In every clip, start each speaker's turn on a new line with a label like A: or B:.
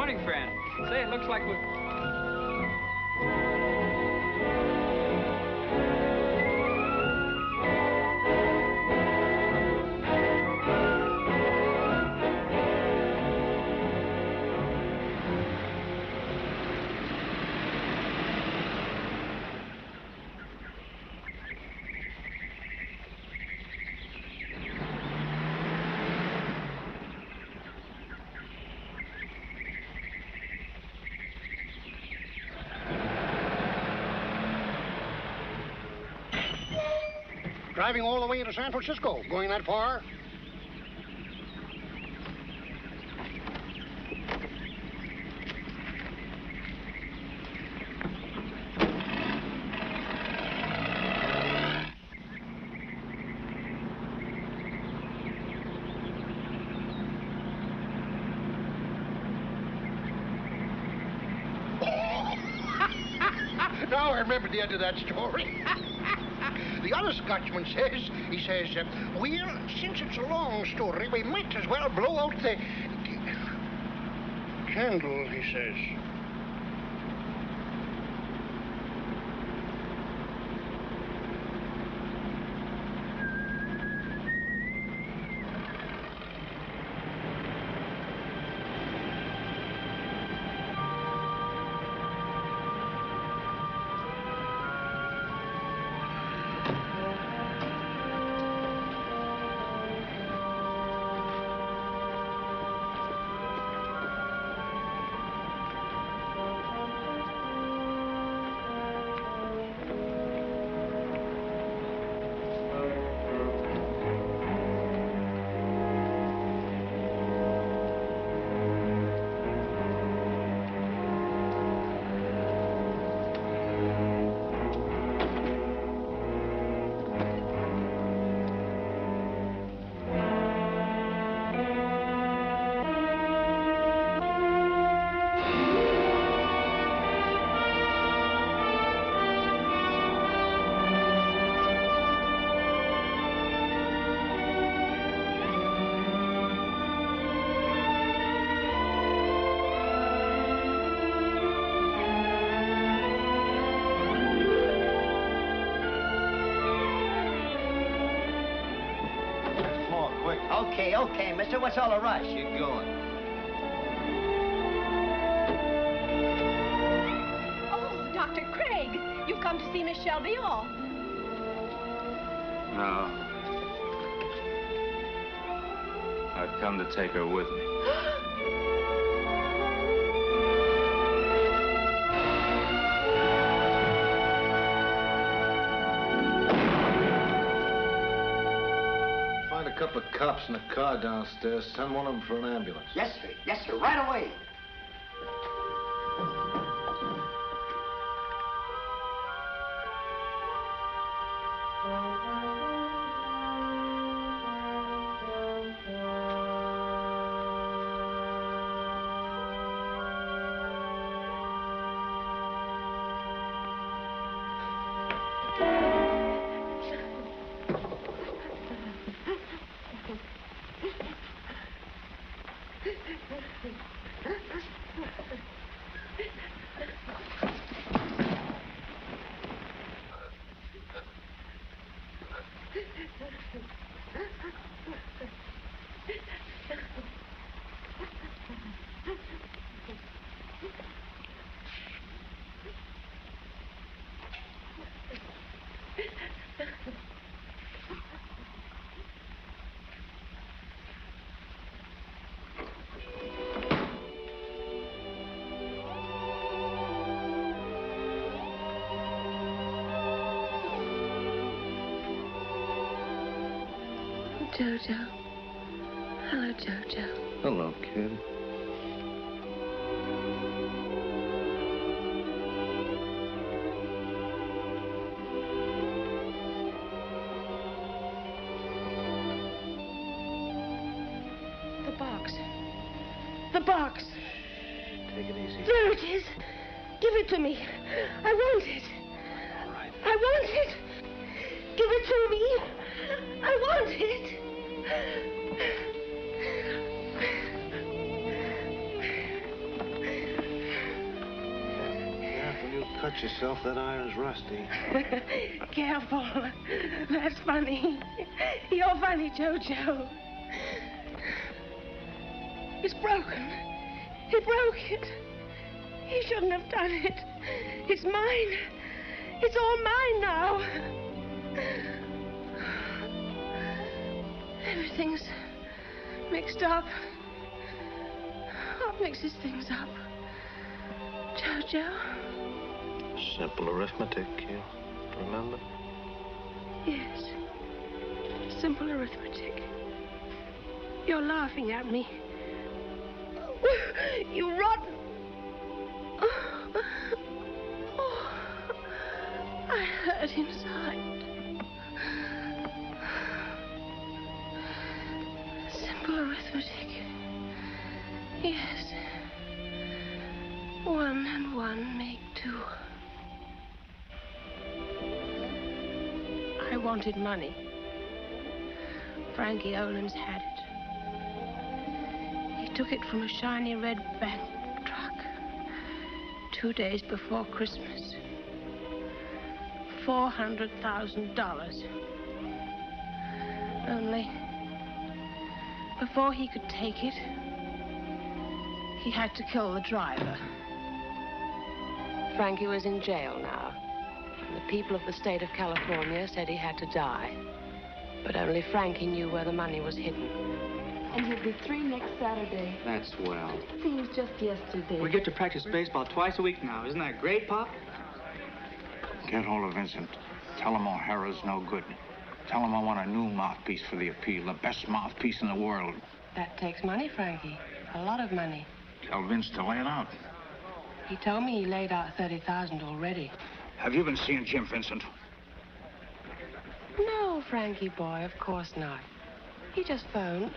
A: morning, friend. Say, it looks like we...
B: Driving all the way to San Francisco. Going that far? Now I remember the end of that story. The other Scotchman says, he says, well, since it's a long story, we might as well blow out the candle, he says.
C: Okay, mister, what's all the rush?
D: Get going.
E: Oh, Dr. Craig, you've come to see Miss Shelby off.
D: No. I've come to take her with me.
F: A couple of cops in a car downstairs. Send one of them for an ambulance.
C: Yes, sir, right away.
G: Jojo. Hello, Jojo.
F: Hello, kid.
G: The box. The box.
F: Take it easy.
G: There it is. Give it to me. I want it.
F: All right.
G: I want it. Give it to me. I want it.
F: touch yourself. That iron's rusty.
G: Careful. That's funny. You're funny, Jojo. It's broken. He broke it. He shouldn't have done it. It's mine. It's all mine now. Everything's mixed up. What mixes things up? Jojo?
F: Simple arithmetic, you remember?
G: Yes. Simple arithmetic. You're laughing at me. You rotten... Oh, I hurt inside. Simple arithmetic. Yes. 1 and 1 make 2. I wanted money. Frankie Olin's had it. He took it from a shiny red bank truck 2 days before Christmas. $400,000. Only, before he could take it, he had to kill the driver. Frankie was in jail now. And the people of the state of California said he had to die. But only Frankie knew where the money was hidden.
H: And he'll be 3 next Saturday.
I: That's swell.
H: Seems just yesterday.
A: We get to practice baseball twice a week now. Isn't that great, Pop?
B: Get hold of Vincent. Tell him O'Hara's no good. Tell him I want a new mouthpiece for the appeal, the best mouthpiece in the world.
G: That takes money, Frankie. A lot of money.
B: Tell Vince to lay it out.
G: He told me he laid out $30,000 already.
B: Have you been seeing Jim, Vincent?
G: No, Frankie boy, of course not. He just phoned.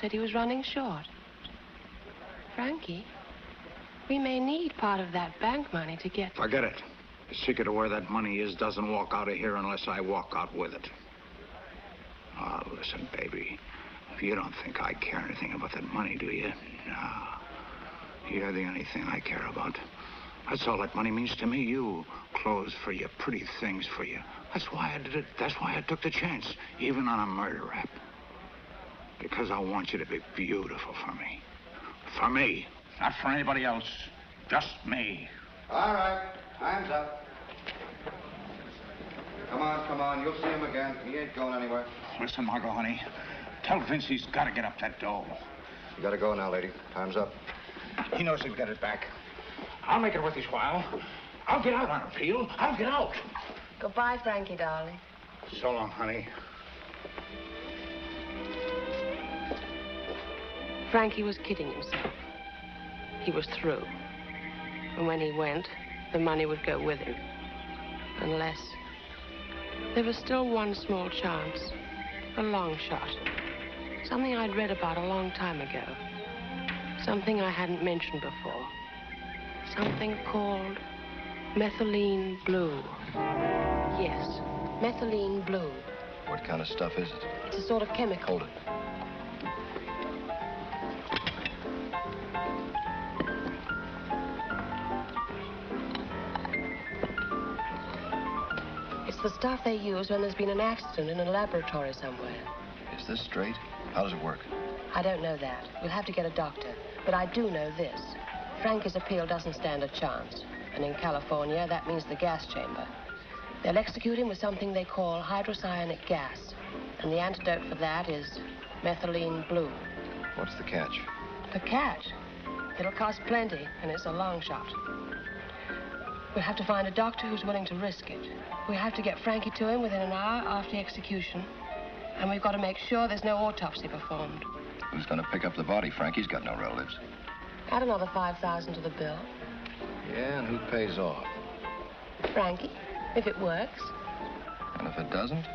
G: Said he was running short. Frankie, we may need part of that bank money to get...
B: Forget it. The secret of where that money is doesn't walk out of here unless I walk out with it. Oh, listen, baby. You don't think I care anything about that money, do you? No. You're the only thing I care about. That's all that money means to me. You, clothes for you, pretty things for you. That's why I did it. That's why I took the chance, even on a murder rap. Because I want you to be beautiful for me. For me, not for anybody else. Just me.
I: All right, time's up. Come on, you'll see him again. He ain't going anywhere.
B: Listen, Margot, honey. Tell Vince he's got to get up that dough.
I: You gotta go now, lady. Time's up.
B: He knows he'll get it back. I'll make it worth his while. I'll get out on appeal. I'll get out.
G: Goodbye, Frankie, darling.
B: So long, honey.
G: Frankie was kidding himself. He was through. And when he went, the money would go with him. Unless... there was still one small chance. A long shot. Something I'd read about a long time ago. Something I hadn't mentioned before. Something called methylene blue. Yes, methylene blue.
I: What kind of stuff is it?
G: It's a sort of chemical.
I: Hold it.
G: It's the stuff they use when there's been an accident in a laboratory somewhere.
I: Is this straight? How does it work?
G: I don't know that. We'll have to get a doctor. But I do know this. Frankie's appeal doesn't stand a chance. And in California, that means the gas chamber. They'll execute him with something they call hydrocyanic gas. And the antidote for that is methylene blue.
I: What's the catch?
G: The catch? It'll cost plenty, and it's a long shot. We'll have to find a doctor who's willing to risk it. We'll have to get Frankie to him within an hour after the execution. And we've got to make sure there's no autopsy performed.
I: Who's gonna pick up the body? Frankie's got no relatives.
G: Add another $5,000 to the bill.
I: Yeah, and who pays off?
G: Frankie, if it works.
I: And if it doesn't?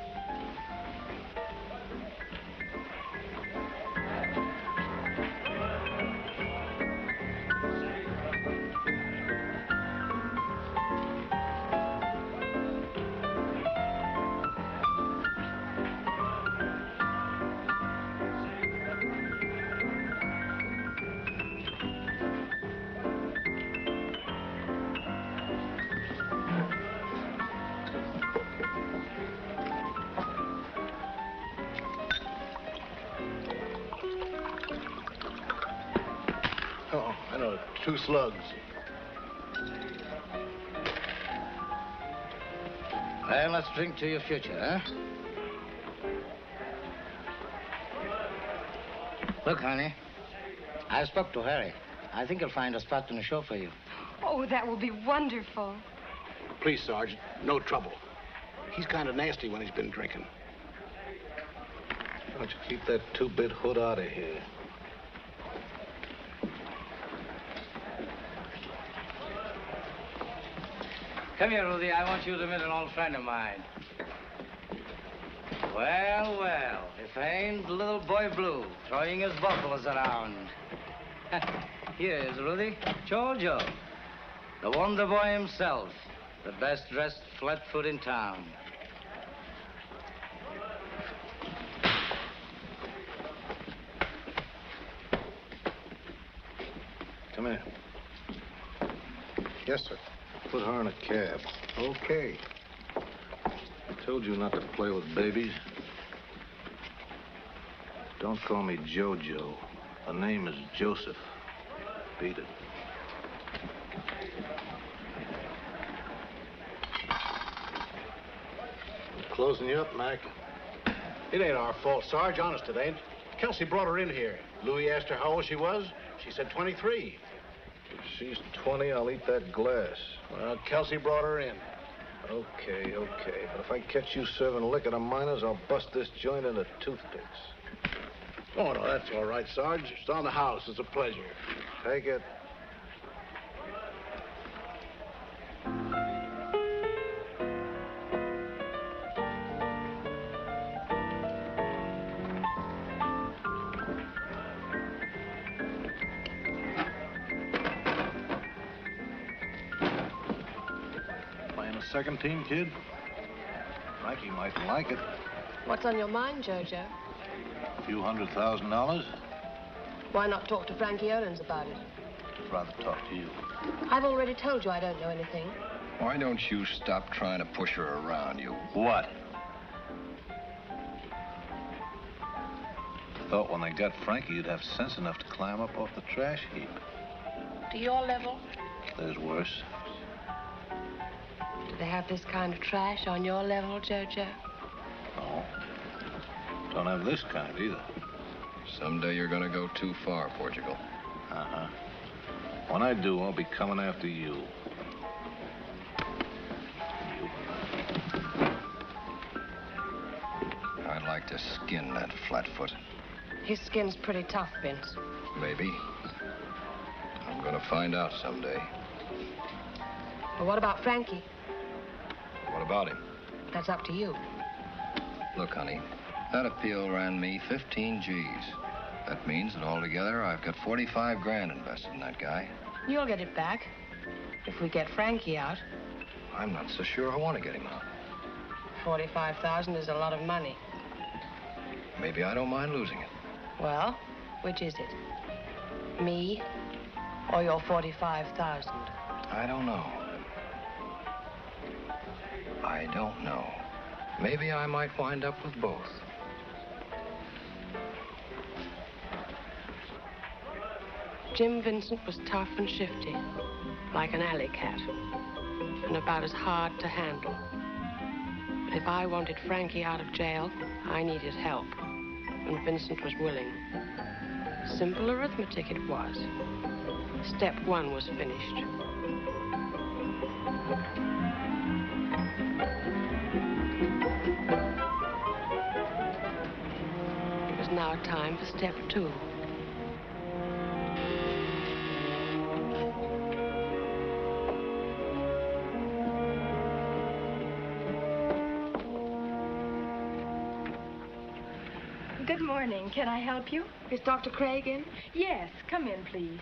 F: 2 slugs.
C: Well, let's drink to your future, huh? Look, honey, I spoke to Harry. I think he'll find a spot in the show for you.
H: Oh, that will be wonderful.
J: Please, Sarge, no trouble. He's kind of nasty when he's been drinking.
F: Why don't you keep that 2-bit hood out of here?
C: Come here, Ruthie. I want you to meet an old friend of mine. Well, well, if I ain't little boy Blue throwing his buffaloes around. Here is Ruthie, Jojo, the wonder boy himself, the best dressed flatfoot in town.
F: Come here. Yes, sir. Put her in a cab.
B: Okay.
F: I told you not to play with babies. Don't call me Jojo. The name is Joseph. Beat it. I'm closing you up, Mac.
J: It ain't our fault, Sarge. Honest, it ain't. Kelsey brought her in here. Louis asked her how old she was. She said 23.
F: If she's 20, I'll eat that glass.
J: Well, Kelsey brought her in.
F: Okay, okay. But if I catch you serving liquor to minors, I'll bust this joint into toothpicks.
J: Oh, no, that's all right, Sarge. It's on the house. It's a pleasure.
F: Take it. Playing a second team, kid? Frankie might like it.
G: What's on your mind, Jojo?
F: A few $100,000.
G: Why not talk to Frankie Owens about it?
F: I'd rather talk to you.
G: I've already told you I don't know anything.
I: Why don't you stop trying to push her around, you?
F: What? Thought when they got Frankie, you'd have sense enough to climb up off the trash heap.
G: To your level?
F: There's worse.
G: Do they have this kind of trash on your level, Jojo?
F: No. Don't have this kind either.
I: Someday you're gonna go too far, Portugal.
F: Uh-huh. When I do, I'll be coming after you.
I: I'd like to skin that flatfoot.
G: His skin's pretty tough, Vince.
I: Maybe. I'm gonna find out someday.
G: Well, what about Frankie?
I: What about him?
G: That's up to you.
I: Look, honey, that appeal ran me 15 G's. That means that altogether I've got 45 grand invested in that guy.
G: You'll get it back. If we get Frankie out.
I: I'm not so sure I want to get him out.
G: 45,000 is a lot of money.
I: Maybe I don't mind losing it.
G: Well, which is it? Me or your 45,000?
I: I don't know. I don't know. Maybe I might wind up with both.
G: Jim Vincent was tough and shifty, like an alley cat, and about as hard to handle. But if I wanted Frankie out of jail, I needed help, and Vincent was willing. Simple arithmetic it was. Step 1 was finished. It was now time for step 2.
H: Good morning. Can I help you?
G: Is Dr. Craig in?
H: Yes. Come in, please.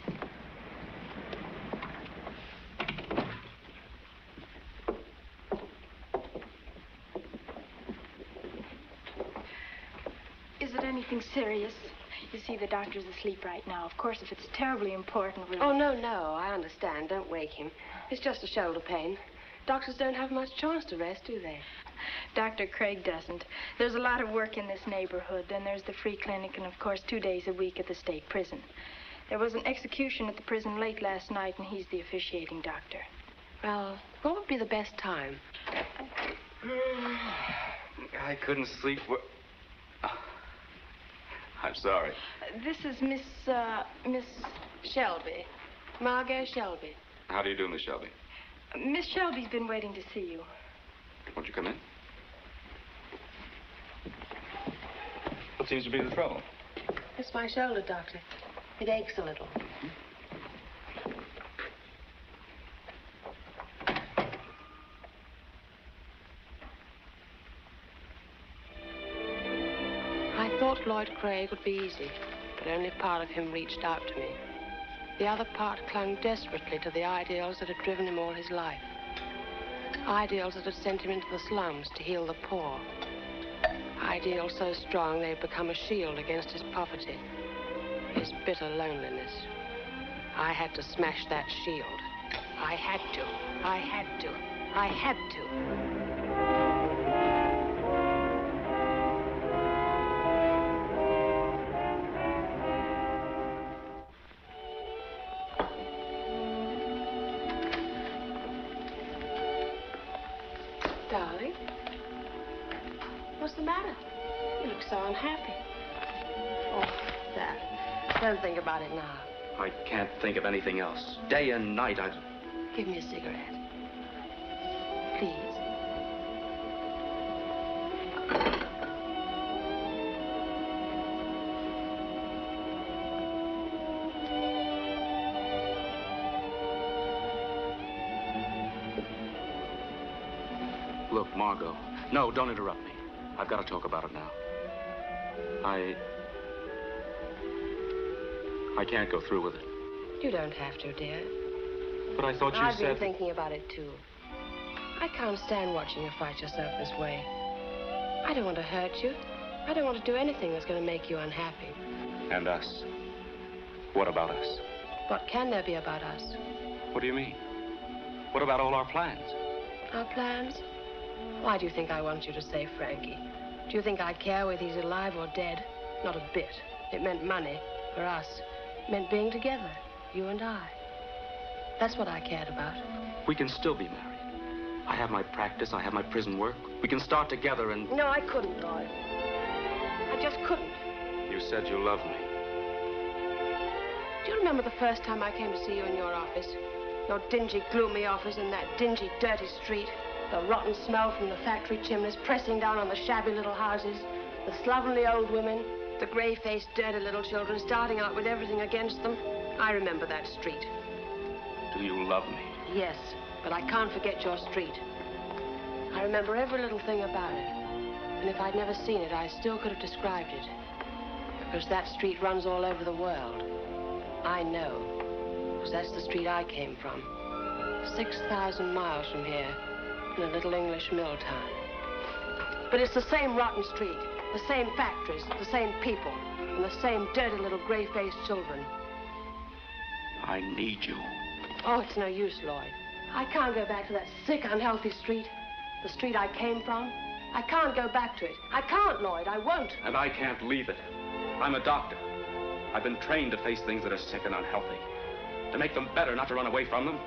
H: Is it anything serious? You see, the doctor's asleep right now. Of course, if it's terribly important, we'll...
G: Oh, no, I understand. Don't wake him. It's just a shoulder pain. Doctors don't have much chance to rest, do they?
H: Dr. Craig doesn't. There's a lot of work in this neighborhood. Then there's the free clinic and, of course, 2 days a week at the state prison. There was an execution at the prison late last night, and he's the officiating doctor.
G: Well, what would be the best time?
D: I couldn't sleep. I'm sorry.
H: This is Miss
G: Shelby. Margot Shelby.
D: How do you do, Miss Shelby?
H: Miss Shelby's been waiting to see you.
D: Won't you come in? What seems to be the trouble?
G: It's my shoulder, Doctor. It aches a little. I thought Lloyd Craig would be easy, but only part of him reached out to me. The other part clung desperately to the ideals that had driven him all his life. Ideals that had sent him into the slums to heal the poor. Ideals so strong they had become a shield against his poverty, his bitter loneliness. I had to smash that shield. I had to. I had to. I had to. Darling, what's the matter? You look so unhappy. Oh, that. Don't think about it now.
K: I can't think of anything else. Day and night,
G: Give me a cigarette. Please.
K: Look, Margot. No, don't interrupt me. I've got to talk about it now. I can't go through with it.
G: You don't have to, dear.
K: But I thought you
G: I've
K: said...
G: been thinking about it, too. I can't stand watching you fight yourself this way. I don't want to hurt you. I don't want to do anything that's going to make you unhappy.
K: And us? What about us?
G: What can there be about us?
K: What do you mean? What about all our plans?
G: Our plans? Why do you think I want you to save Frankie? Do you think I care whether he's alive or dead? Not a bit. It meant money for us. It meant being together, you and I. That's what I cared about.
K: We can still be married. I have my practice, I have my prison work. We can start together and...
G: No, I couldn't, Lloyd. I just couldn't.
K: You said you loved me.
G: Do you remember the first time I came to see you in your office? Your dingy, gloomy office in that dingy, dirty street. The rotten smell from the factory chimneys pressing down on the shabby little houses. The slovenly old women. The gray-faced, dirty little children starting out with everything against them. I remember that street.
K: Do you love me?
G: Yes, but I can't forget your street. I remember every little thing about it. And if I'd never seen it, I still could have described it. Because that street runs all over the world. I know. Because that's the street I came from. 6,000 miles from here, in a little English mill town. But it's the same rotten street, the same factories, the same people, and the same dirty little gray-faced children.
K: I need you.
G: Oh, it's no use, Lloyd. I can't go back to that sick, unhealthy street. The street I came from. I can't go back to it. I can't, Lloyd. I won't.
K: And I can't leave it. I'm a doctor. I've been trained to face things that are sick and unhealthy. To make them better, not to run away from them.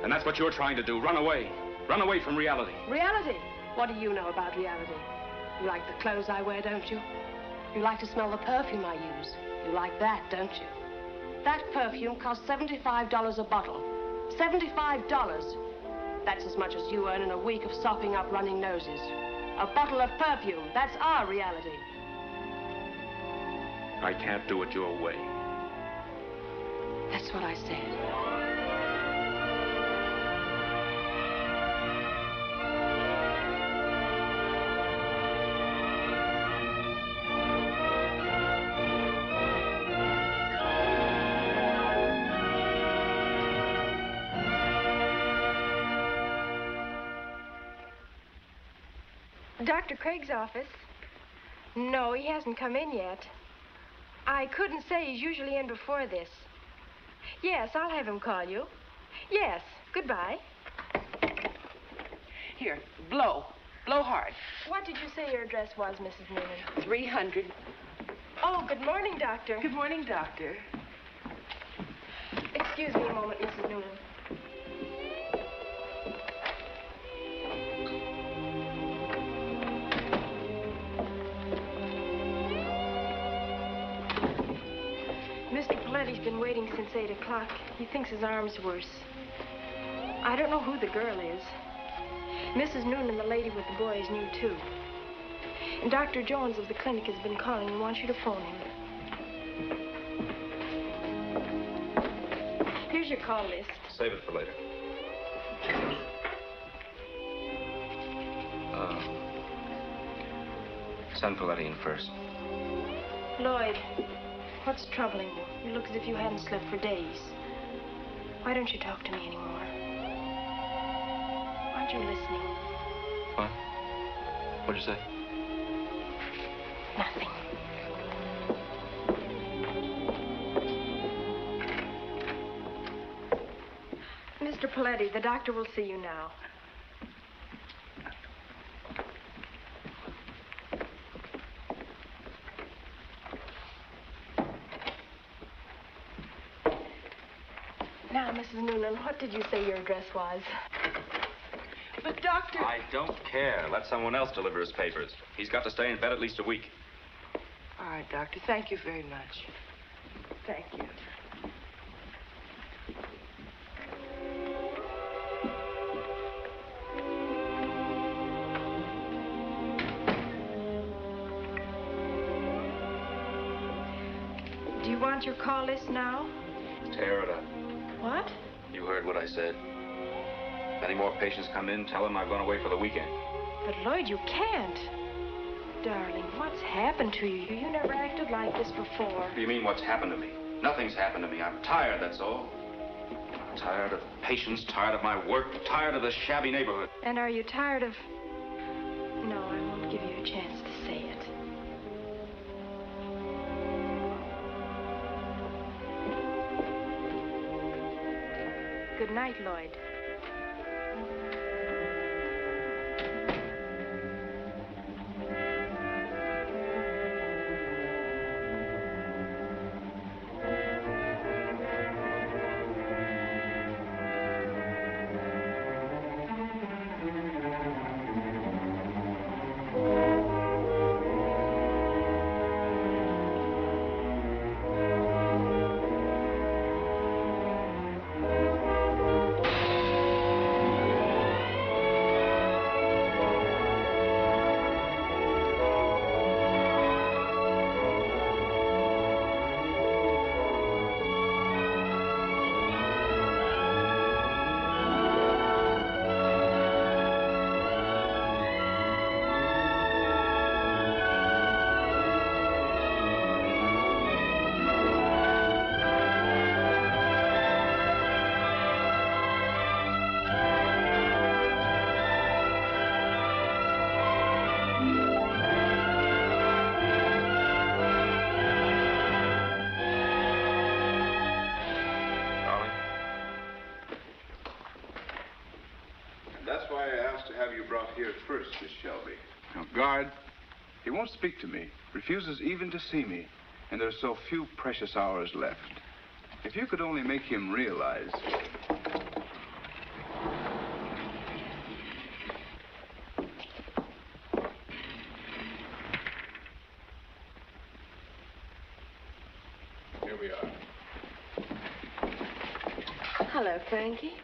K: And that's what you're trying to do. Run away. Run away from reality.
G: Reality? What do you know about reality? You like the clothes I wear, don't you? You like to smell the perfume I use. You like that, don't you? That perfume costs $75 a bottle. $75. That's as much as you earn in a week of sopping up running noses. A bottle of perfume. That's our reality.
K: I can't do it your way.
G: That's what I said.
H: Dr. Craig's office? No, he hasn't come in yet. I couldn't say. He's usually in before this. Yes, I'll have him call you. Yes, goodbye.
L: Here, blow. Blow hard.
H: What did you say your address was, Mrs. Newman?
L: 300.
H: Oh, good morning, Doctor.
L: Good morning, Doctor.
H: Excuse me a moment, Mrs. Noonan. Mr. Paletti's been waiting since 8 o'clock. He thinks his arm's worse. I don't know who the girl is. Mrs. Noonan, the lady with the boys, knew too. And Dr. Jones of the clinic has been calling and wants you to phone him. Here's your call list.
K: Save it for later. Send Paletti in first.
H: Lloyd, what's troubling you? You look as if you hadn't slept for days. Why don't you talk to me anymore? Aren't you listening?
K: What? What'd you say?
H: Nothing. Mr. Paletti, the doctor will see you now. Now, Mrs. Noonan, what did you say your address was?
L: But, Doctor...
K: I don't care. Let someone else deliver his papers. He's got to stay in bed at least a week.
L: All right, Doctor. Thank you very much.
H: Thank you. Do you want your call list now?
K: Tear it up.
H: What?
K: You heard what I said. If any more patients come in, tell them I've gone away for the weekend.
H: But, Lloyd, you can't. Darling, what's happened to you? You never acted like this before.
K: What do you mean, what's happened to me? Nothing's happened to me. I'm tired, that's all. Tired of patients, tired of my work, tired of the shabby neighborhood.
H: And are you tired of... No, I won't give you a chance to say it. Good night, Lloyd.
M: First, Miss Shelby. Now, guard, he won't speak to me, refuses even to see me, and there's so few precious hours left. If you could only make him realize... Here we are.
G: Hello, Frankie.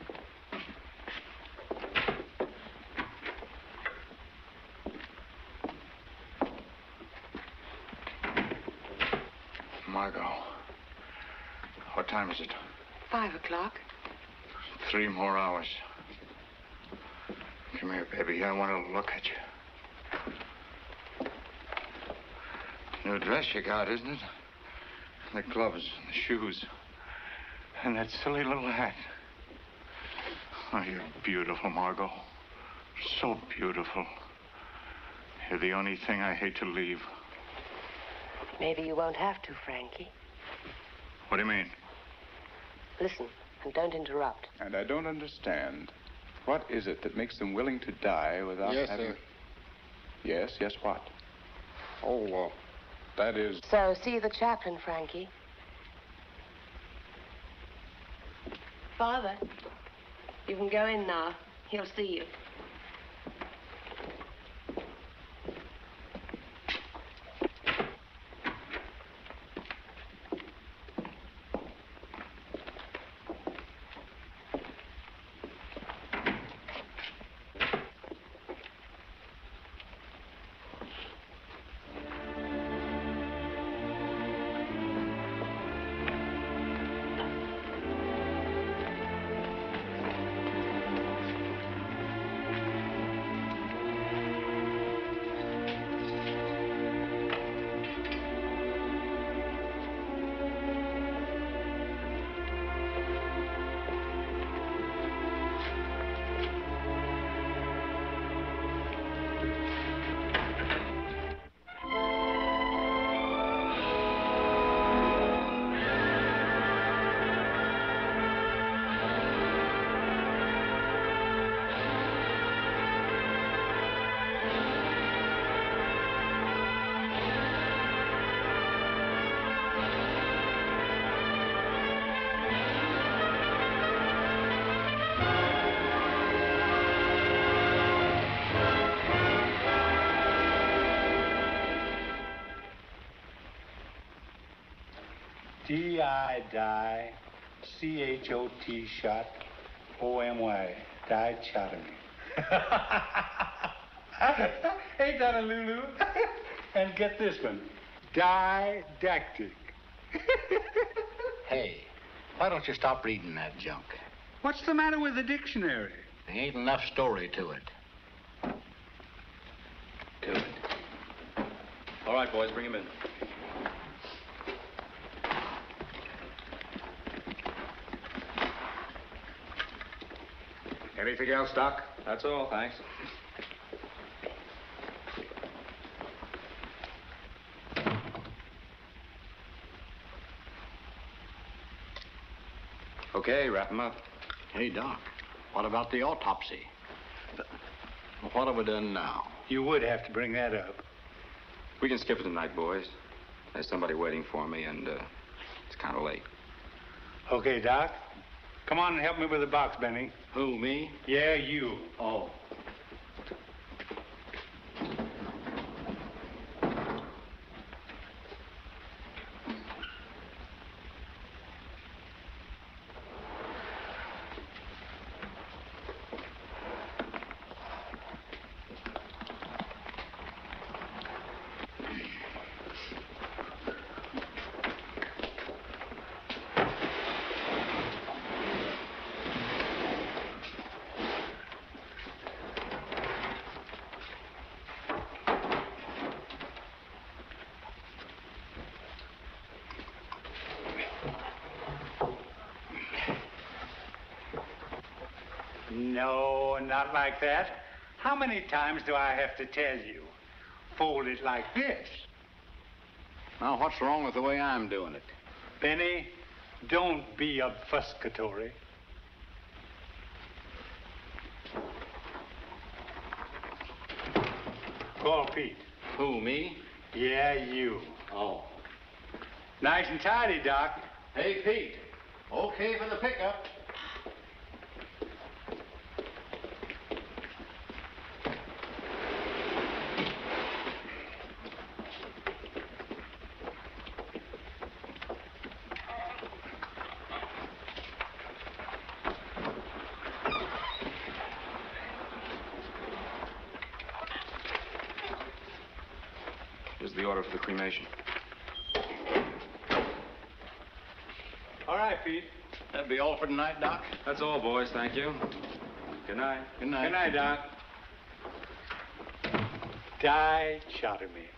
B: Margot, what time is it?
G: 5 o'clock.
B: 3 more hours. Come here, baby. I want to look at you. New dress you got, isn't it? The gloves and the shoes. And that silly little hat. Oh, you're beautiful, Margot. So beautiful. You're the only thing I hate to leave.
G: Maybe you won't have to, Frankie.
B: What do you mean?
G: Listen, and don't interrupt.
M: And I don't understand. What is it that makes them willing to die without having...
F: Sir.
M: Yes, what?
F: Oh, that is...
G: So, see the chaplain, Frankie. father. You can go in now. He'll see you.
N: D-I, die, C-H-O-T, shot, O-M-Y, died, shot at me. Ain't that a Lulu? And get this one, didactic.
J: Hey, why don't you stop reading that junk?
N: What's the matter with the dictionary?
J: There ain't enough story to it.
K: All right, boys, bring him in.
B: Anything else, Doc?
K: That's all, thanks. Okay, wrap him up.
J: Hey, Doc, what about the autopsy? What have we done now?
N: You would have to bring that up.
K: We can skip it tonight, boys. There's somebody waiting for me, and it's kind of late.
N: Okay, Doc. Come on and help me with the box, Benny.
J: Who, me?
N: Yeah, you.
J: Oh.
N: No, not like that. How many times do I have to tell you? Fold it like this.
J: Now, what's wrong with the way I'm doing it?
N: Benny, don't be obfuscatory. Call Pete.
J: Who, me?
N: Yeah, you.
J: Oh.
N: Nice and tidy, Doc.
J: Hey, Pete. Okay for the pickup.
K: Here's the order for the cremation.
N: All right, Pete.
J: That'd be all for tonight, Doc.
K: That's all, boys. Thank you. Good night.
J: Good night.
N: Good night, Doc. Dichotomy.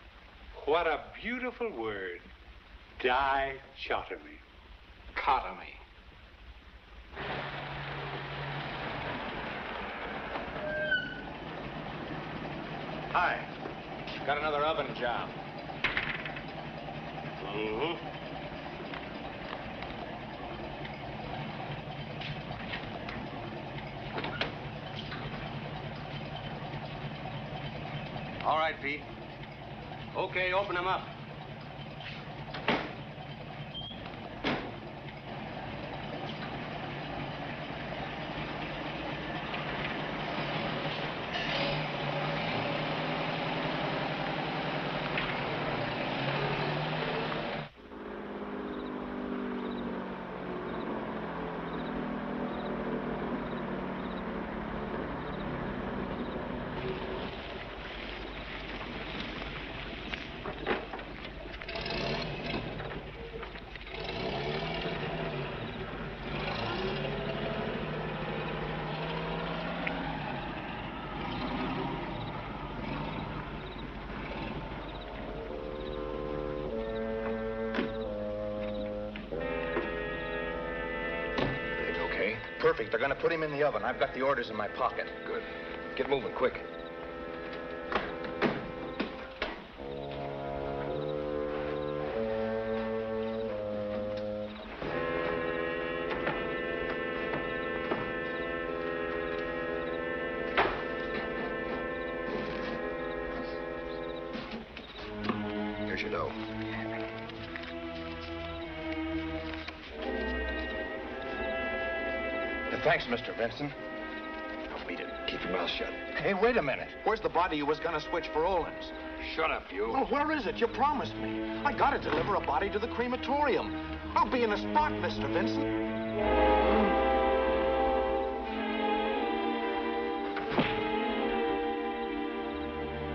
N: What a beautiful word. Dichotomy.
J: Cotomy. Hi. Got another oven job. Mm-hmm. All right, Pete. Okay, open them up.
O: perfect. They're gonna put him in the oven. I've got the orders in my pocket.
I: Good.
O: Get moving, quick.
I: Here's your dough.
O: Thanks, Mr. Vincent.
I: Now, beat it. Keep your mouth shut.
O: Hey, wait a minute. Where's the body you was gonna switch for Olin's?
I: Shut up, you.
O: Well, where is it? You promised me. I gotta deliver a body to the crematorium. I'll be in a spot, Mr. Vincent.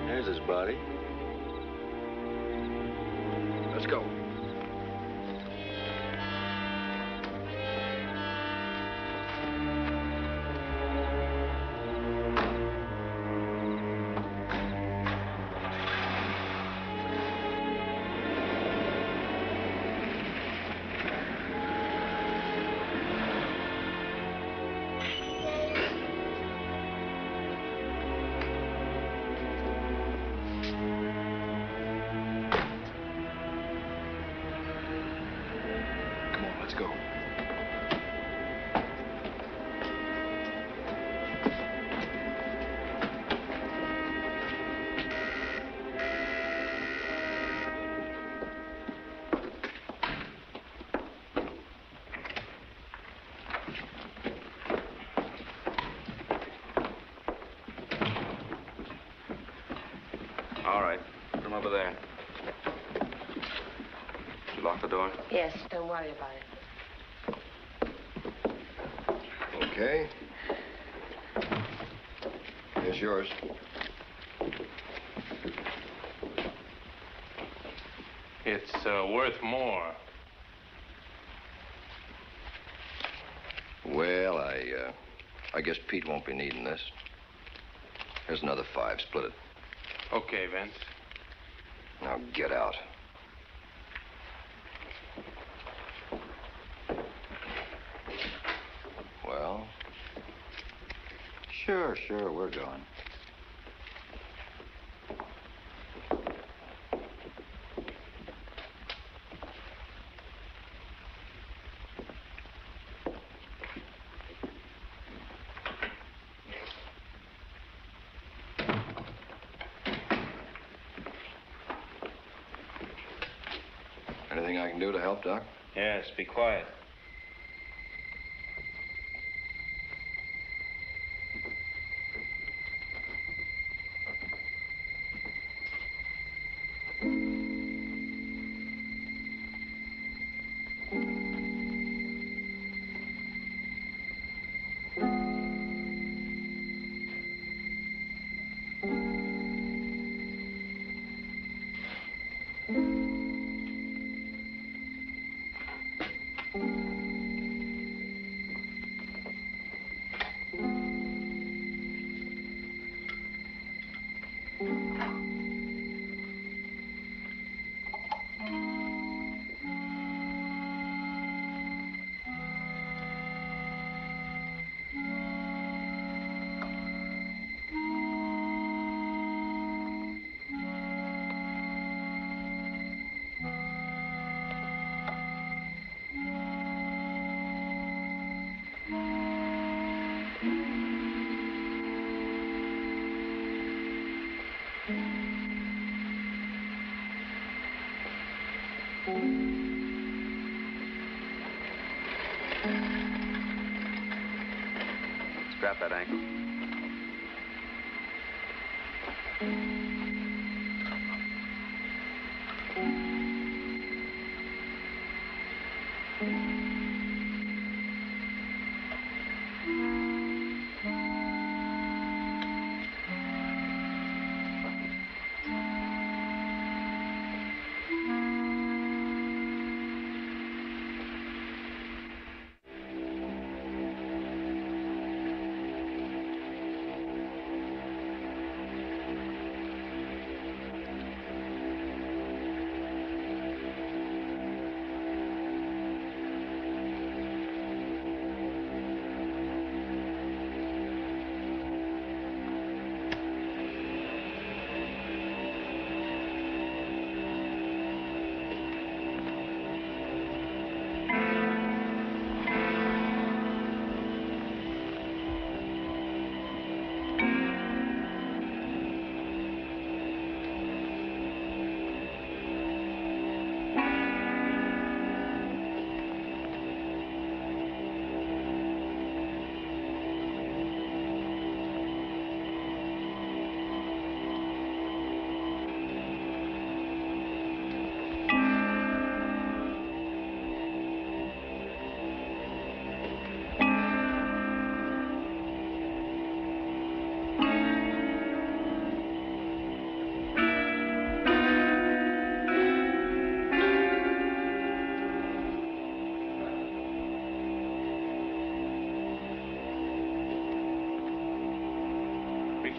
I: There's his body. Let's go. Let's go.
K: All right. From over there. Did you lock the door?
G: Yes, don't worry about it.
I: Okay. Here's yours.
P: It's worth more.
I: Well, I guess Pete won't be needing this. Here's another 5. Split it.
P: Okay, Vince.
I: Now get out. Well, sure, we're going. Anything I can do to help, Doc?
P: Yes, be quiet.
K: Strap that ankle.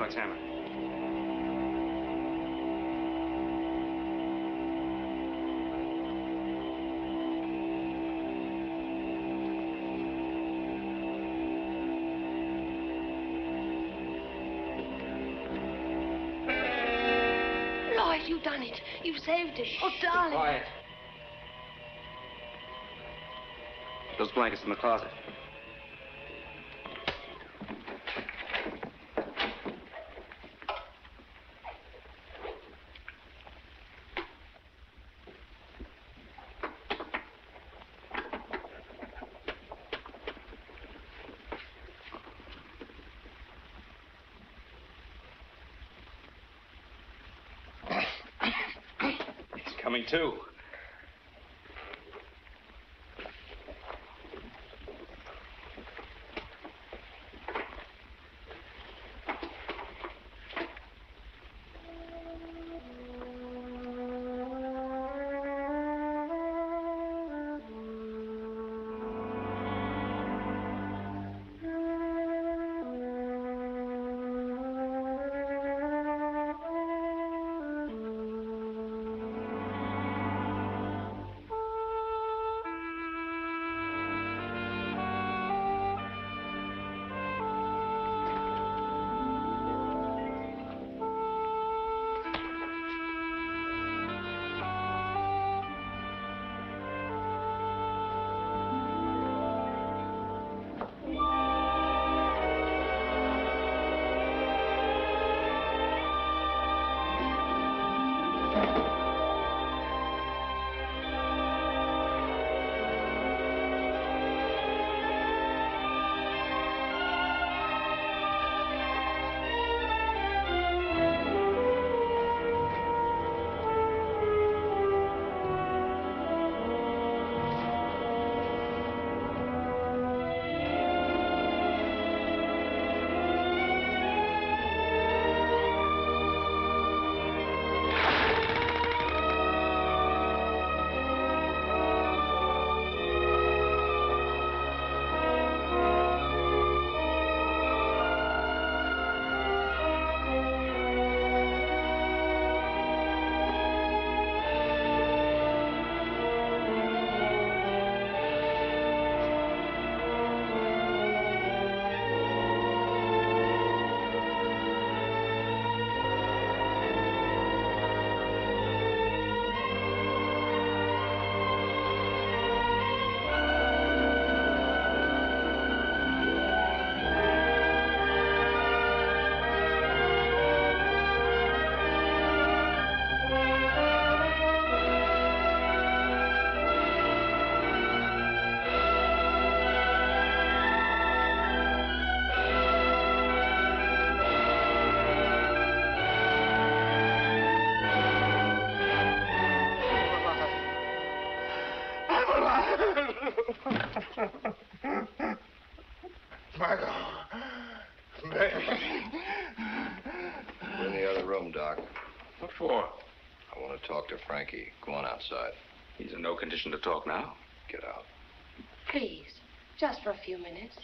K: Let's hammer.
E: Lloyd, you've done it. You've saved him. Oh, darling.
K: Quiet. Those blankets in the closet. He's coming too.
I: Margot. Baby. We're in the other room, Doc.
K: What for?
I: I want to talk to Frankie. Go on outside.
K: He's in no condition to talk now.
I: Get out.
G: Please, just for a few minutes.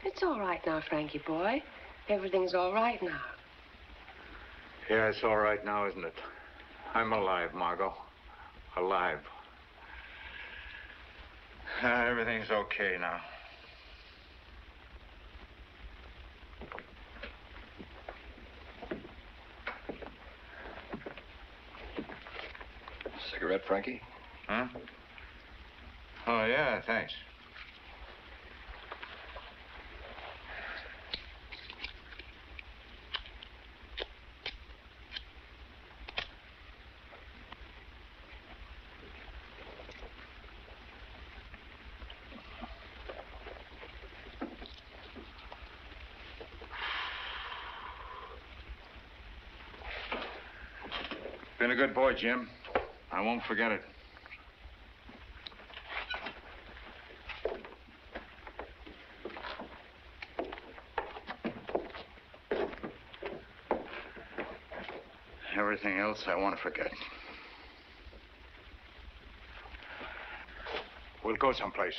G: It's all right now, Frankie boy. Everything's all right now.
B: Yeah, it's all right now, isn't it? I'm alive, Margot. Alive. Everything's okay now.
I: Cigarette, Frankie?
B: Huh? Oh, yeah, thanks. Been a good boy, Jim. I won't forget it. Everything else I want to forget. We'll go someplace.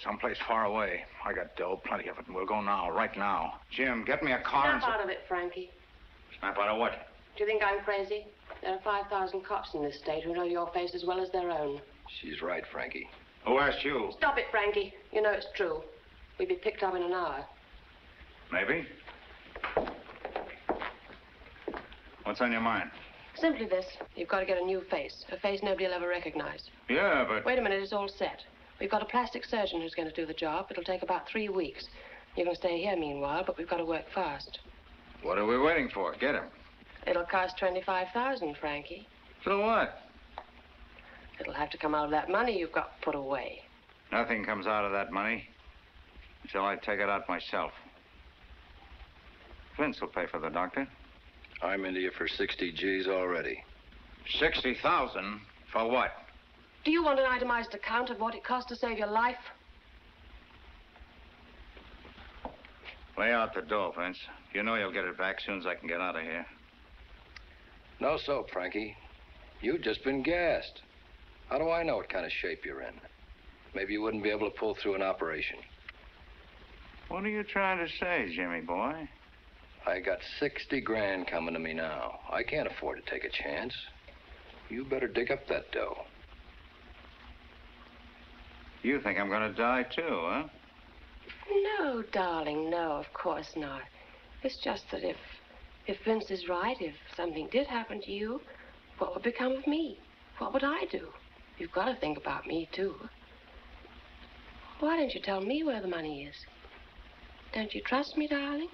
B: Someplace far away. I got dough, plenty of it, and we'll go now, right now. Jim, get me a car.
G: Snap out of it, Frankie.
B: Snap out of what?
G: Do you think I'm crazy? There are 5,000 cops in this state who know your face as well as their own.
I: She's right, Frankie.
B: Who asked you?
G: Stop it, Frankie. You know it's true. We'd be picked up in an hour.
B: Maybe. What's on your mind?
G: Simply this. You've got to get a new face. A face nobody will ever recognize.
B: Yeah, but...
G: Wait a minute, it's all set. We've got a plastic surgeon who's going to do the job. It'll take about 3 weeks. You can stay here meanwhile, but we've got to work fast.
B: What are we waiting for? Get him.
G: It'll cost $25,000, Frankie.
B: So what?
G: It'll have to come out of that money you've got put away.
B: Nothing comes out of that money until I take it out myself. Vince will pay for the doctor.
I: I'm into you for 60 G's already.
B: 60,000? For what?
G: Do you want an itemized account of what it cost to save your life?
B: Lay out the dough, Vince. You know you'll get it back as soon as I can get out of here.
I: No soap, Frankie. You've just been gassed. How do I know what kind of shape you're in? Maybe you wouldn't be able to pull through an operation.
B: What are you trying to say, Jimmy boy?
I: I got 60 grand coming to me now. I can't afford to take a chance. You better dig up that dough.
B: You think I'm going to die too, huh?
G: No, darling, no, of course not. It's just that if Vince is right, if something did happen to you, what would become of me? What would I do? You've got to think about me, too. Why don't you tell me where the money is? Don't you trust me, darling?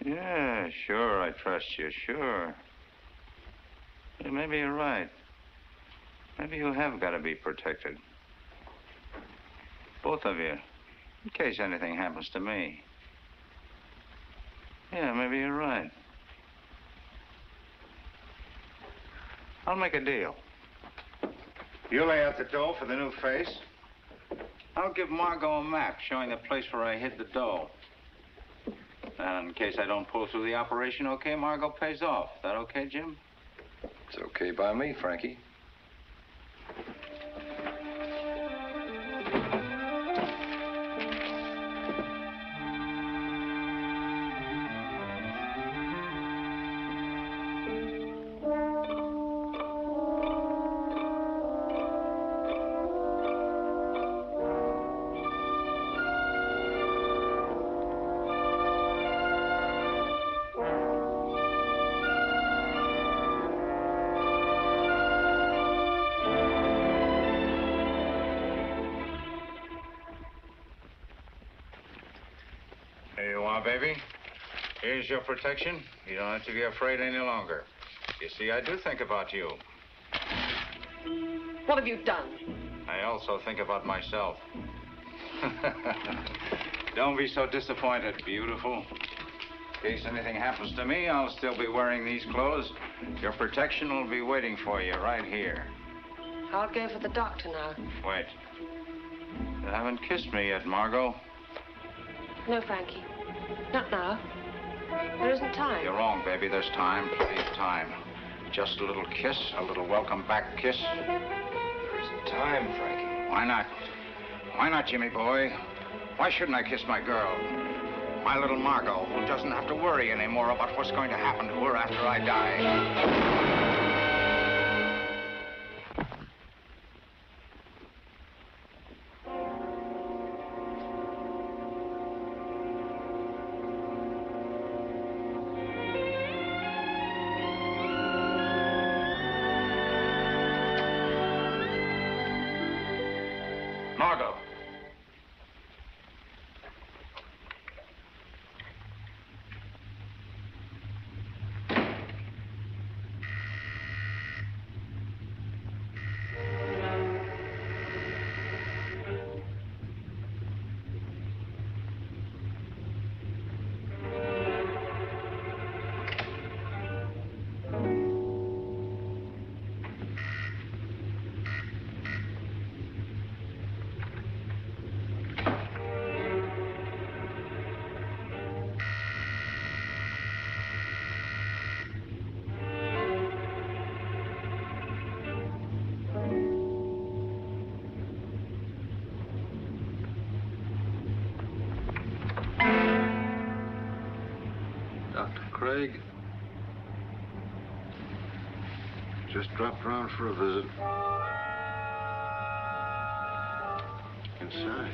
B: Yeah, sure, I trust you, sure. Yeah, maybe you're right. Maybe you have got to be protected. Both of you, in case anything happens to me. Yeah, maybe you're right. I'll make a deal. You lay out the dough for the new face. I'll give Margot a map showing the place where I hid the dough. And in case I don't pull through the operation, okay, Margot pays off. That okay, Jim?
I: It's okay by me, Frankie.
B: Baby, here's your protection. You don't have to be afraid any longer. You see, I do think about you.
G: What have you done?
B: I also think about myself. Don't be so disappointed, beautiful. In case anything happens to me, I'll still be wearing these clothes. Your protection will be waiting for you right here.
G: I'll go for the doctor now.
B: Wait. You haven't kissed me yet, Margot.
G: No, Frankie. Not now. There isn't time.
B: You're wrong, baby. There's time, plenty of time. Just a little kiss, a little welcome back kiss.
I: There isn't time, Frankie.
B: Why not? Why not, Jimmy boy? Why shouldn't I kiss my girl? My little Margot, who doesn't have to worry anymore about what's going to happen to her after I die. Margot.
F: Dr. Craig. Just dropped around for a visit. Inside.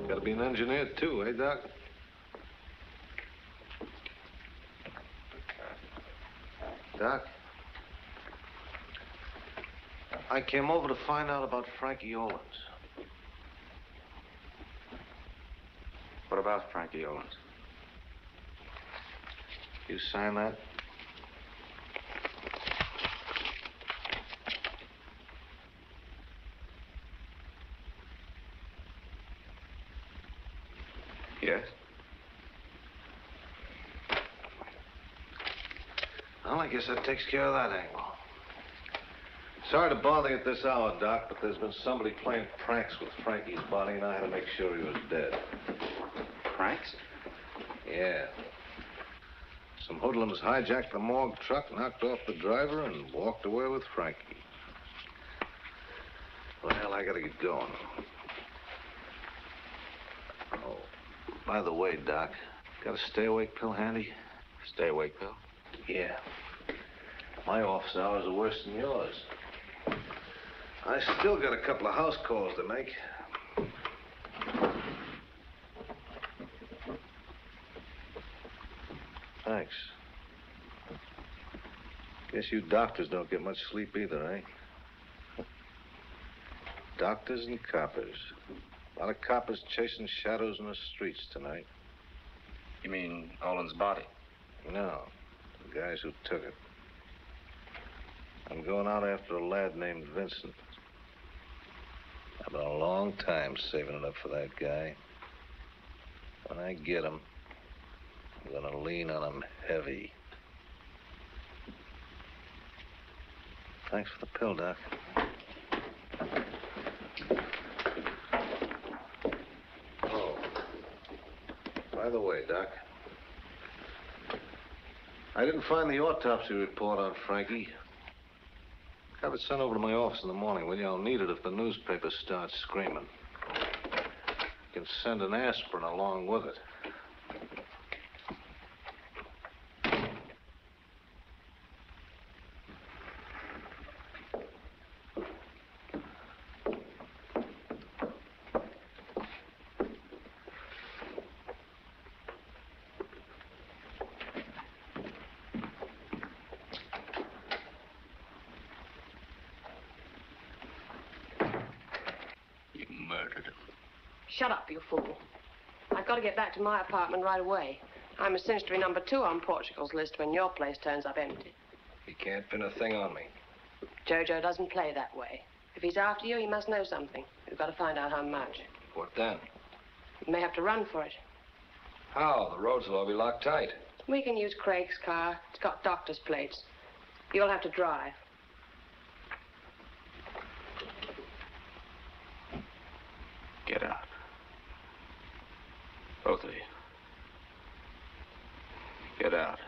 F: Gotta be an engineer, too, eh, Doc? Doc? I came over to find out about Frankie Owens.
K: What about Frankie Owens?
F: You sign that?
K: Yes?
F: Well, I guess that takes care of that angle. Sorry to bother you at this hour, Doc, but there's been somebody playing pranks with Frankie's body, and I had to make sure he was dead.
K: Pranks?
F: Yeah. Some hoodlums hijacked the morgue truck, knocked off the driver, and walked away with Frankie. Well, I gotta get going. Oh, by the way, Doc, got a stay-awake pill handy?
K: Stay-awake pill?
F: Yeah. My office hours are worse than yours. I still got a couple of house calls to make. Thanks. Guess you doctors don't get much sleep either, eh? Doctors and coppers. A lot of coppers chasing shadows in the streets tonight.
K: You mean Olin's body?
F: No, the guys who took it. I'm going out after a lad named Vincent. I've been a long time saving it up for that guy. When I get him, I'm gonna lean on him heavy. Thanks for the pill, Doc. Oh, by the way, Doc, I didn't find the autopsy report on Frankie. Have it sent over to my office in the morning, will you? I'll need it if the newspaper starts screaming. You can send an aspirin along with it.
G: Shut up, you fool. I've got to get back to my apartment right away. I'm a cinch to be number 2 on Portugal's list when your place turns up empty.
F: You can't pin a thing on me.
G: Jojo doesn't play that way. If he's after you, he must know something. We've got to find out how much.
I: What then?
G: You may have to run for it.
I: How? The roads will all be locked tight.
G: We can use Craig's car. It's got doctor's plates. You'll have to drive.
K: Get out. Both of you. Get out.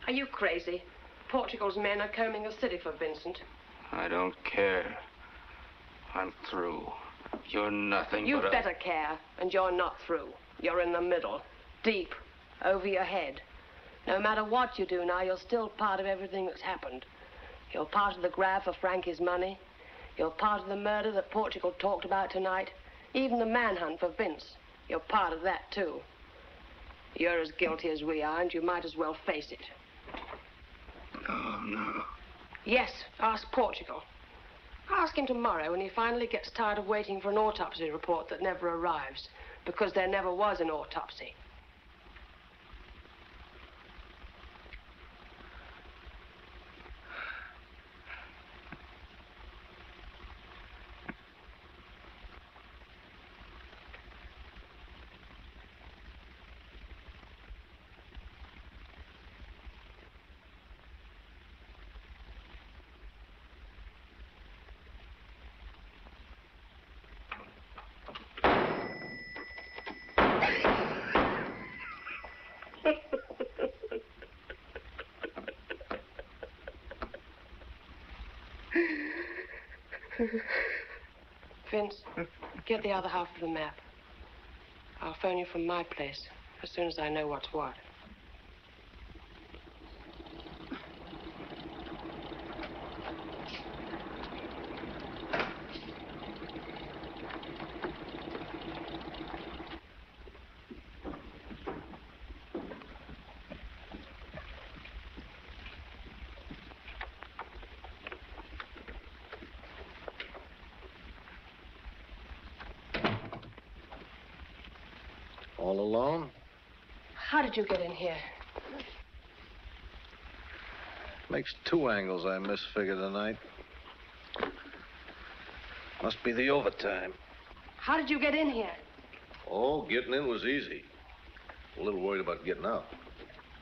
G: Are you crazy? Portugal's men are combing the city for Vincent.
K: I don't care. I'm through. You're nothing
G: You
K: but
G: better care, and you're not through. You're in the middle, deep, over your head. No matter what you do now, you're still part of everything that's happened. You're part of the grab for Frankie's money. You're part of the murder that Portugal talked about tonight. Even the manhunt for Vince. You're part of that, too. You're as guilty as we are, and you might as well face it.
B: Oh, no.
G: Yes, ask Portugal. Ask him tomorrow when he finally gets tired of waiting for an autopsy report that never arrives, because there never was an autopsy. Vince, get the other half of the map. I'll phone you from my place as soon as I know what's what.
F: All alone?
G: How did you get in here?
F: Makes 2 angles I misfigured tonight. Must be the overtime.
G: How did you get in here?
F: Oh, getting in was easy. A little worried about getting out.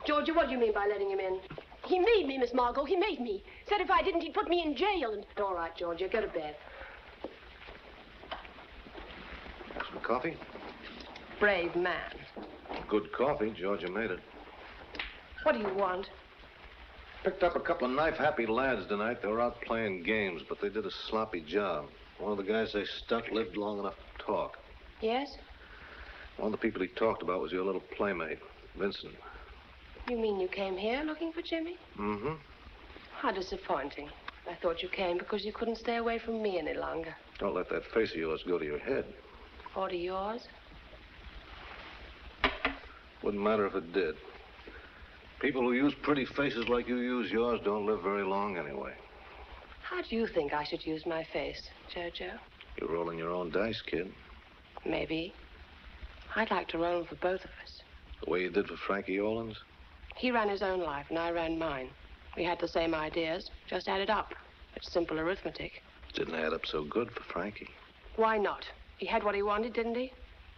E: Georgia, what do you mean by letting him in? He made me, Miss Margot. He made me. Said if I didn't, he'd put me in jail. And
G: all right, Georgia, go to bed.
F: Some coffee?
G: Brave man.
F: Good coffee. Georgia made it.
G: What do you want?
F: Picked up a couple of knife-happy lads tonight. They were out playing games, but they did a sloppy job. One of the guys they stuck lived long enough to talk.
G: Yes?
F: One of the people he talked about was your little playmate, Vincent.
G: You mean you came here looking for Jimmy?
F: Mm-hmm.
G: How disappointing. I thought you came because you couldn't stay away from me any longer.
F: Don't let that face of yours go to your head.
G: Or to yours?
F: Wouldn't matter if it did. People who use pretty faces like you use yours don't live very long anyway.
G: How do you think I should use my face, Jojo?
F: You're rolling your own dice, kid.
G: Maybe. I'd like to roll them for both of us.
F: The way you did for Frankie Olins?
G: He ran his own life and I ran mine. We had the same ideas, just added up. It's simple arithmetic.
F: Didn't add up so good for Frankie.
G: Why not? He had what he wanted, didn't he?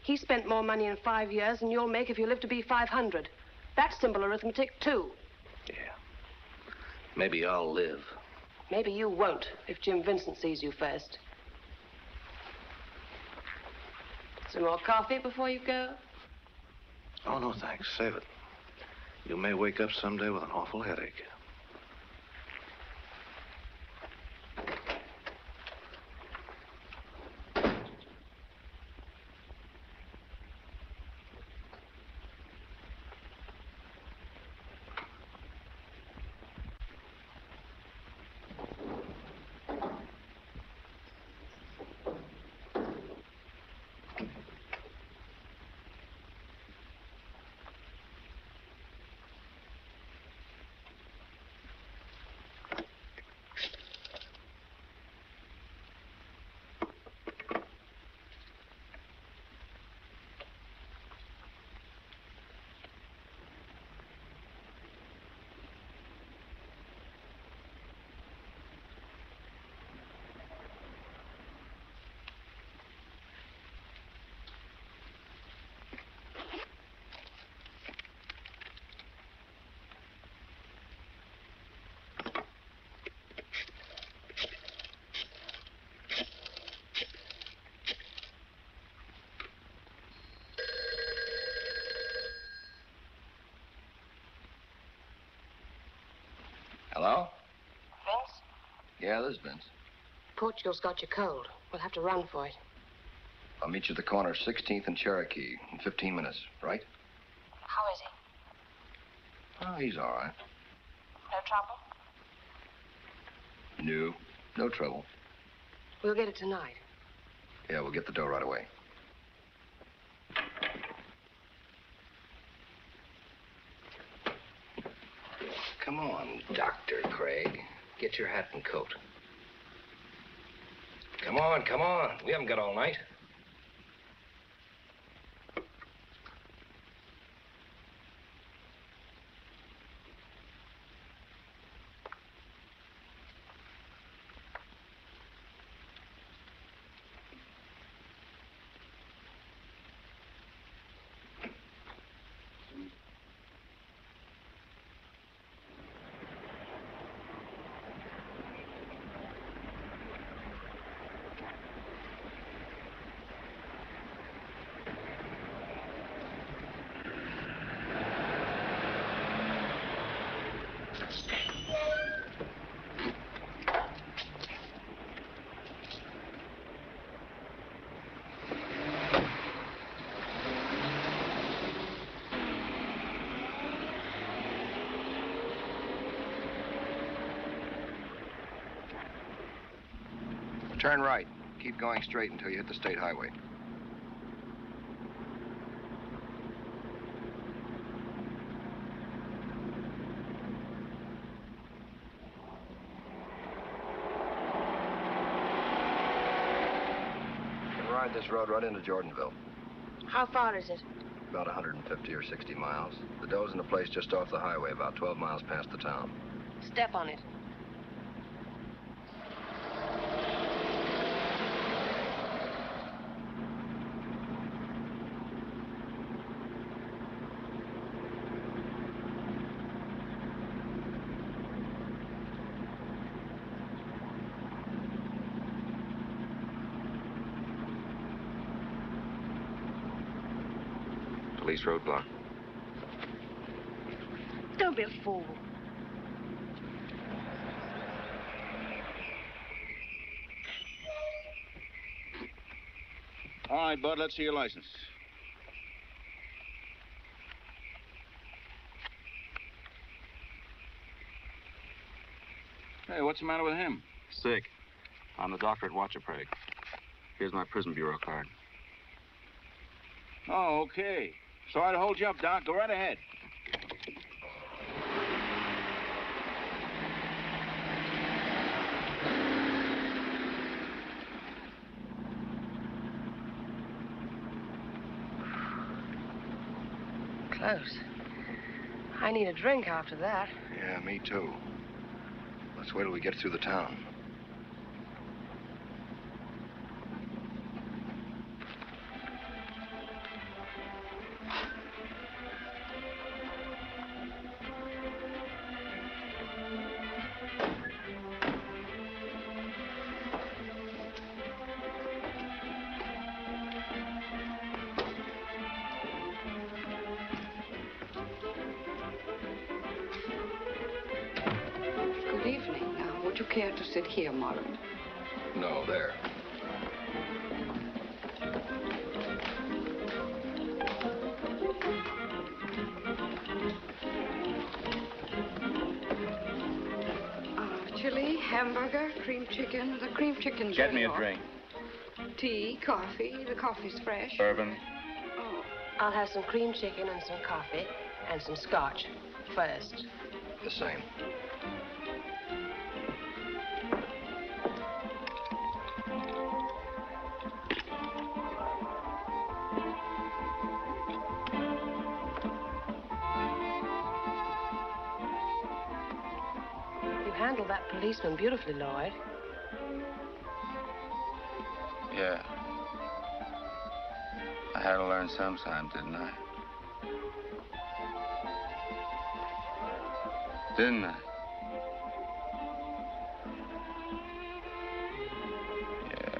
G: He spent more money in 5 years than you'll make if you live to be 500. That's simple arithmetic, too.
F: Yeah. Maybe I'll live.
G: Maybe you won't if Jim Vincent sees you first. Some more coffee before you go?
F: Oh, no, thanks. Save it. You may wake up someday with an awful headache.
I: Hello?
G: Vince?
I: Yeah, this is Vince.
G: Portugal's got you cold. We'll have to run for it.
I: I'll meet you at the corner of 16th and Cherokee in 15 minutes, right?
G: How is he?
I: Oh, he's all right.
G: No trouble?
I: No trouble.
G: We'll get it tonight.
I: Yeah, we'll get the dough right away. Come on, Dr. Craig. Get your hat and coat. Come on, come on. We haven't got all night.
Q: Turn right. Keep going straight until you hit the state highway. You can ride this road right into Jordanville.
G: How far is it?
Q: About 150 or 60 miles. The doe's in a place just off the highway, about 12 miles past the town.
G: Step on it.
Q: Police roadblock.
G: Don't be a fool.
B: All right, Bud, let's see your license. Hey, what's the matter with him?
K: Sick. I'm the doctor at Watchaprague. Here's my prison bureau card.
B: Oh, okay. Sorry to hold you up, Doc. Go right ahead.
G: Close. I need a drink after that.
Q: Yeah, me too. Let's wait till we get through the town.
R: Good evening. Now, would you care to sit here, Marlon?
Q: No, there.
R: Chili, hamburger, cream chicken. The cream chicken's
K: Get me a
R: raw.
K: drink.
R: Tea, coffee. The coffee's fresh.
K: Bourbon.
R: Oh,
G: I'll have some cream chicken and some coffee and some scotch first.
Q: The same.
G: You handled that policeman beautifully, Lloyd.
K: Yeah. I had to learn sometime, didn't I? Didn't I? Yeah.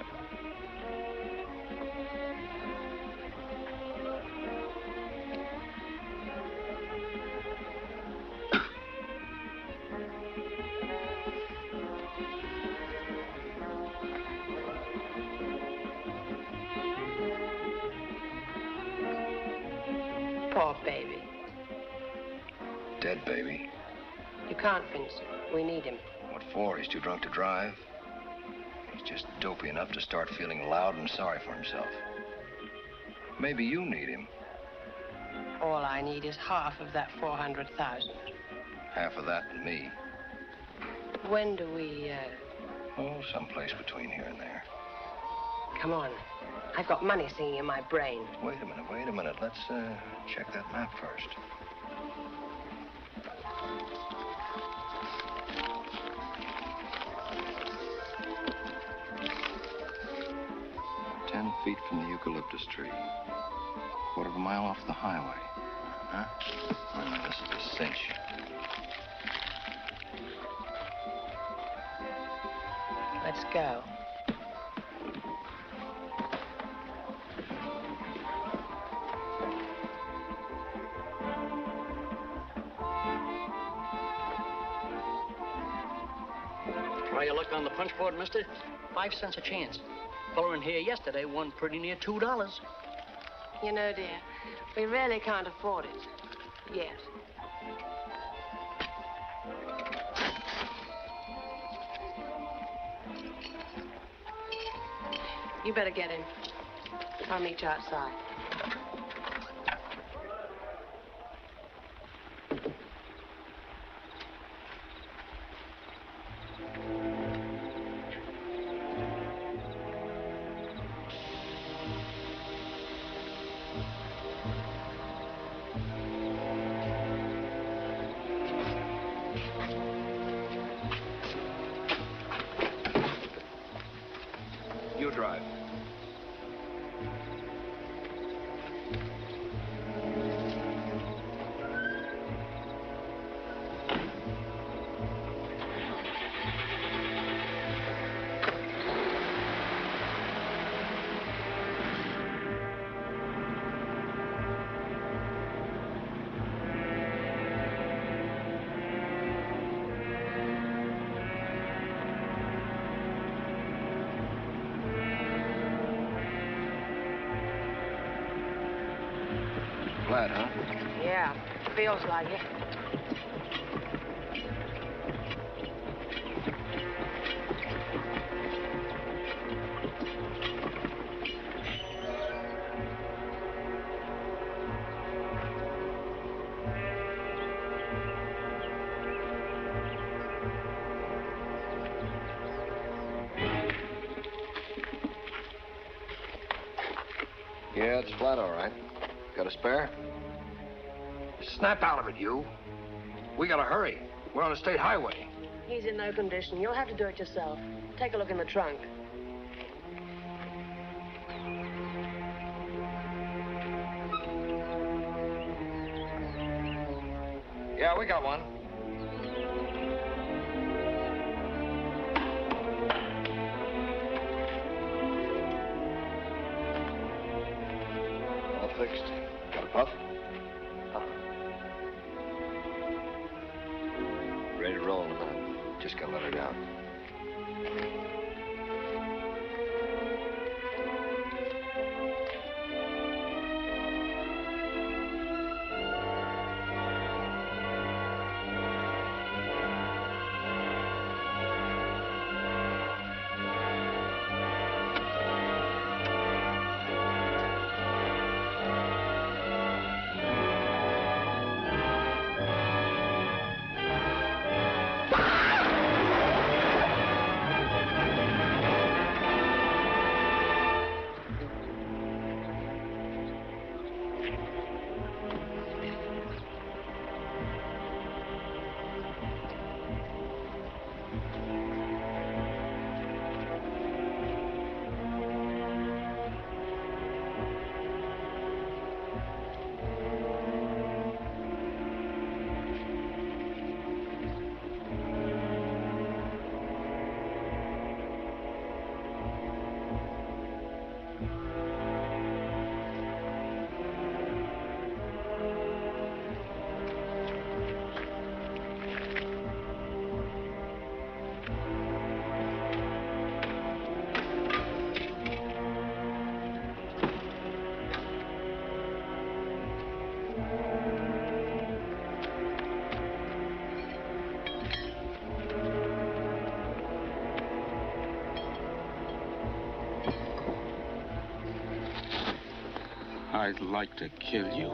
G: Poor baby.
Q: Dead baby.
G: You can't, Vincent. We need him.
Q: What for? He's too drunk to drive? He's just dopey enough to start feeling loud and sorry for himself. Maybe you need him.
G: All I need is half of that 400,000.
Q: half of that and me.
G: When do we,
Q: Oh, someplace between here and there.
G: Come on. I've got money singing in my brain.
Q: Wait a minute. Let's, check that map first. "10 feet from the eucalyptus tree. Quarter of a mile off the highway. Huh? Oh, no, this is a cinch.
G: Let's go.
S: Try your luck on the punch board, mister. 5 cents a chance. Fellow in here yesterday won pretty near $2.
G: You know, dear, we really can't afford it. Yet. You better get in. I'll meet you outside.
Q: You drive. Flat, huh?
G: Yeah, feels like it.
Q: Yeah, it's flat, all right. Got a spare? Snap out of it, you. We gotta hurry. We're on a state highway.
G: He's in no condition. You'll have to do it yourself. Take a look in the trunk.
Q: Yeah, we got one. All fixed. Got a puff? Ready to roll in a minute. Just gotta let her down.
B: I'd like to kill you.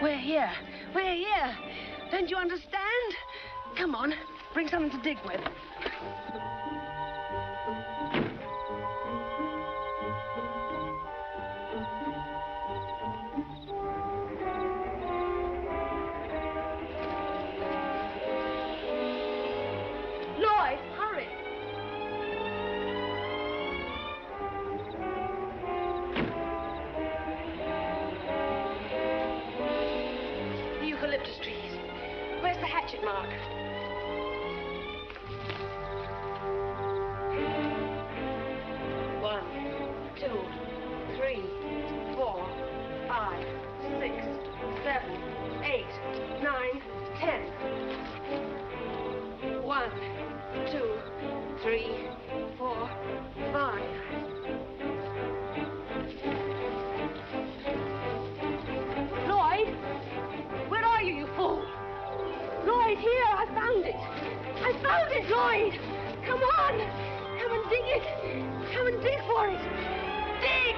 G: We're here. We're here. Don't you understand? Come on, bring something to dig with.
E: Lloyd, hurry. The eucalyptus trees. Where's the hatchet mark? One, two, three, 4, 5, 6, 7, 8, 9, 10. 1, 2, 3, 4, 5. Lloyd, where are you, you fool? Lloyd, here, I found it. I found it, Lloyd. Come on, come and dig it. Come and dig for it. Dig!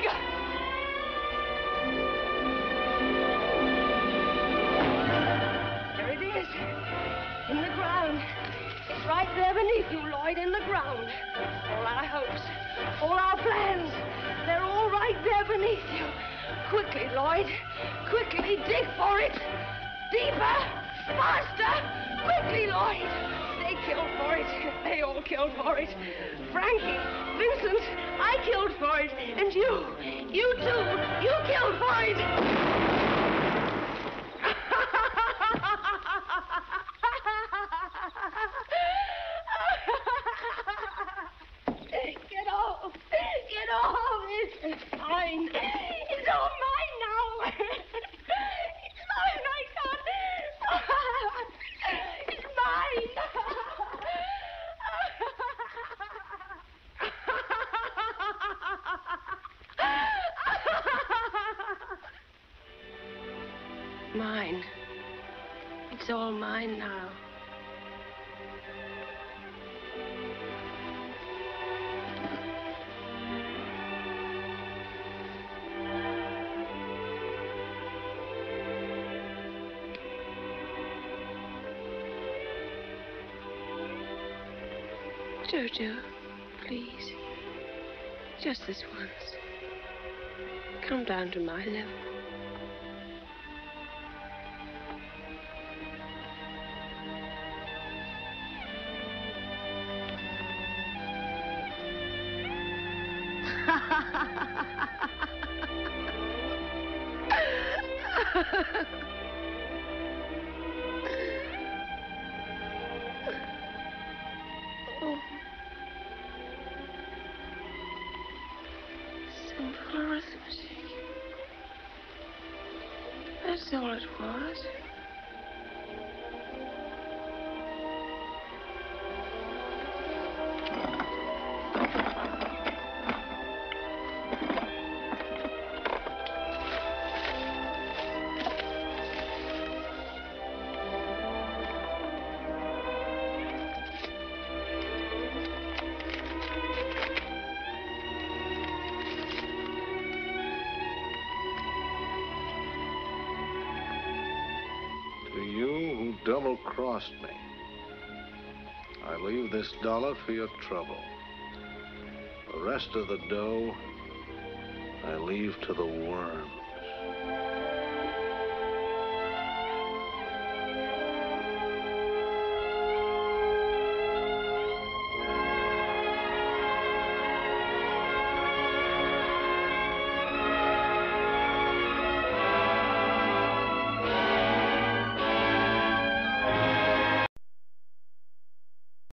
E: There it is, in the ground. It's right there beneath you, Lloyd, in the ground. All our hopes, all our plans, they're all right there beneath you. Quickly, Lloyd, quickly dig for it. Deeper, faster, quickly, Lloyd. They killed for it. They all killed for it. Frankie, Vincent, I killed for it. And you too, you killed for it. Get off! Get off! It's mine. It's all mine now. It's mine. I can't. It's mine.
G: Mine. It's all mine now. Jojo, please. Just this once. Come down to my level. Oh. Simple arithmetic. That's all it was.
F: Double-crossed me. I leave this dollar for your trouble. The rest of the dough, I leave to the worm.